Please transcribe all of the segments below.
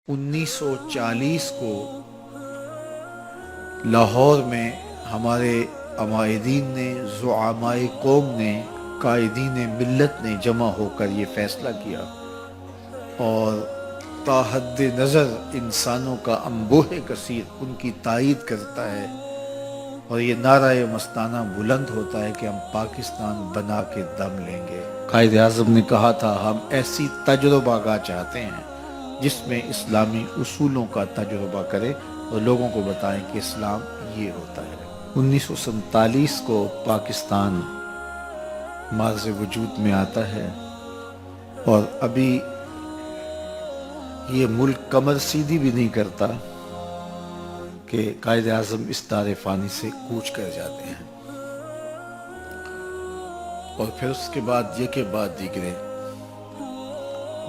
1940 کو لاہور میں ہمارے عمائدین نے، زعمائے قوم نے، قائدین ملت نے جمع ہو کر یہ فیصلہ کیا اور تا حد نظر انسانوں کا انبوہ کثیر ان کی تائید کرتا ہے اور یہ نعرہ مستانہ بلند ہوتا ہے کہ ہم پاکستان بنا کے دم لیں گے۔ قائد اعظم نے کہا تھا ہم ایسی تجربہ گاہ چاہتے ہیں جس میں اسلامی اصولوں کا تجربہ کرے اور لوگوں کو بتائیں کہ اسلام یہ ہوتا ہے۔ 1947 کو پاکستان مارز وجود میں آتا ہے اور ابھی یہ ملک کمر سیدھی بھی نہیں کرتا کہ قائد اعظم اس دار فانی سے کوچ کر جاتے ہیں اور پھر اس کے بعد یہ کے بعد دیگرے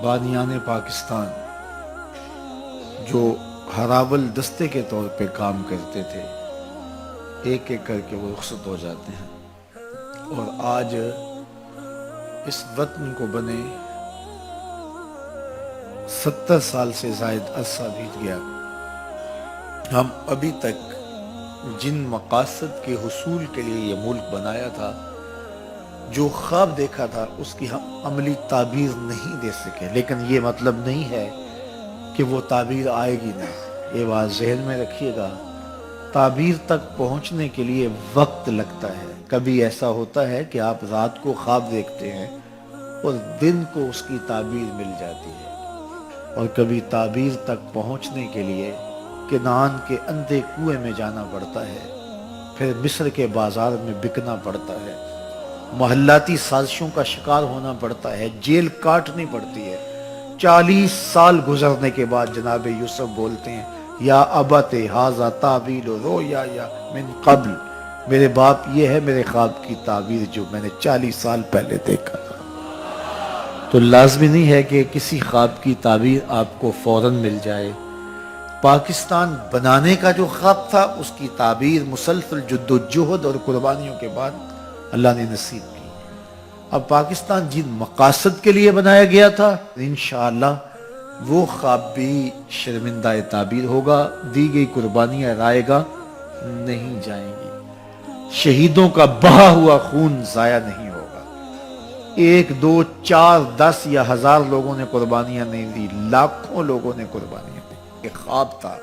بانیان پاکستان جو ہراول دستے کے طور پہ کام کرتے تھے ایک ایک کر کے وہ رخصت ہو جاتے ہیں اور آج اس وطن کو بنے 70 سال سے زائد عرصہ بیت گیا، ہم ابھی تک جن مقاصد کے حصول کے لیے یہ ملک بنایا تھا، جو خواب دیکھا تھا، اس کی ہم عملی تعبیر نہیں دے سکے۔ لیکن یہ مطلب نہیں ہے کہ وہ تعبیر آئے گی نہیں، یہ بات ذہن میں رکھیے گا۔ تعبیر تک پہنچنے کے لیے وقت لگتا ہے۔ کبھی ایسا ہوتا ہے کہ آپ رات کو خواب دیکھتے ہیں اور دن کو اس کی تعبیر مل جاتی ہے، اور کبھی تعبیر تک پہنچنے کے لیے کنعان کے اندھے کنویں میں جانا پڑتا ہے، پھر مصر کے بازار میں بکنا پڑتا ہے، محلاتی سازشوں کا شکار ہونا پڑتا ہے، جیل کاٹنی پڑتی ہے۔ 40 سال گزرنے کے بعد جناب یوسف بولتے ہیں یا ابت ھذا تعبیر رؤیا من قبل، میرے باپ یہ ہے میرے خواب کی تعبیر جو میں نے 40 سال پہلے دیکھا تھا۔ تو لازمی نہیں ہے کہ کسی خواب کی تعبیر آپ کو فوراً مل جائے۔ پاکستان بنانے کا جو خواب تھا اس کی تعبیر مسلسل جد و جہد اور قربانیوں کے بعد اللہ نے نصیب کی۔ اب پاکستان جن مقاصد کے لیے بنایا گیا تھا انشاءاللہ وہ خواب بھی شرمندہ تعبیر ہوگا، دی گئی قربانیاں رائے گا نہیں جائیں گی، شہیدوں کا بہا ہوا خون ضائع نہیں ہوگا۔ 1 2 4 10 یا 1000 لوگوں نے قربانیاں نہیں دی، لاکھوں لوگوں نے قربانیاں دی۔ ایک خواب تھا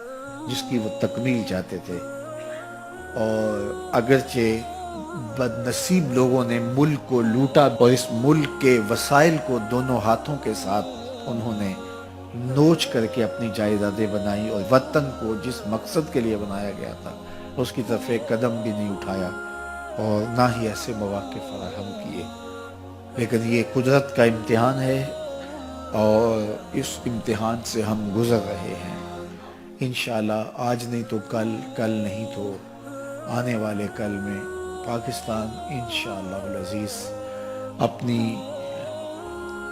جس کی وہ تکمیل چاہتے تھے، اور اگرچہ بد نصیب لوگوں نے ملک کو لوٹا اور اس ملک کے وسائل کو دونوں ہاتھوں کے ساتھ انہوں نے نوچ کر کے اپنی جائیدادیں بنائی اور وطن کو جس مقصد کے لیے بنایا گیا تھا اس کی طرف ایک قدم بھی نہیں اٹھایا اور نہ ہی ایسے مواقع فراہم کیے۔ لیکن یہ قدرت کا امتحان ہے اور اس امتحان سے ہم گزر رہے ہیں۔ انشاءاللہ آج نہیں تو کل، کل نہیں تو آنے والے کل میں پاکستان انشاءاللہ العزیز اپنی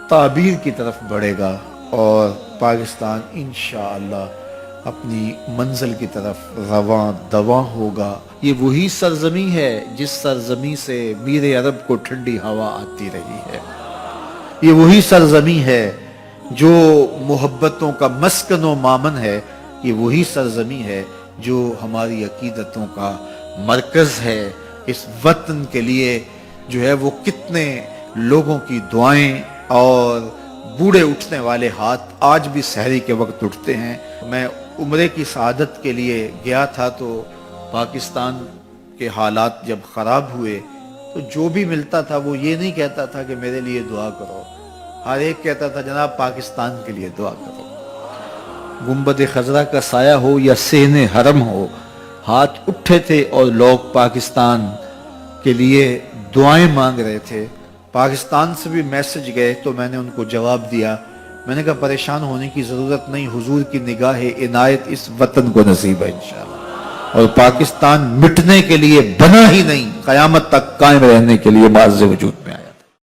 تعبیر کی طرف بڑھے گا اور پاکستان انشاءاللہ اپنی منزل کی طرف رواں دواں ہوگا۔ یہ وہی سرزمین ہے جس سرزمین سے میر عرب کو ٹھنڈی ہوا آتی رہی ہے، یہ وہی سرزمین ہے جو محبتوں کا مسکن و مامن ہے، یہ وہی سرزمین ہے جو ہماری عقیدتوں کا مرکز ہے۔ اس وطن کے لیے جو ہے وہ کتنے لوگوں کی دعائیں اور بوڑھے اٹھنے والے ہاتھ آج بھی سحری کے وقت اٹھتے ہیں۔ میں عمرے کی سعادت کے لیے گیا تھا تو پاکستان کے حالات جب خراب ہوئے تو جو بھی ملتا تھا وہ یہ نہیں کہتا تھا کہ میرے لیے دعا کرو، ہر ایک کہتا تھا جناب پاکستان کے لیے دعا کرو۔ گنبد خضرا کا سایہ ہو یا صحن حرم ہو، ہاتھ اٹھے تھے اور لوگ پاکستان کے لیے دعائیں مانگ رہے تھے۔ پاکستان سے بھی میسج گئے تو میں نے ان کو جواب دیا، میں نے کہا پریشان ہونے کی ضرورت نہیں، حضور کی نگاہ عنایت اس وطن کو نصیب ہے انشاءاللہ، اور پاکستان مٹنے کے لیے بنا ہی نہیں، قیامت تک قائم رہنے کے لیے معز وجود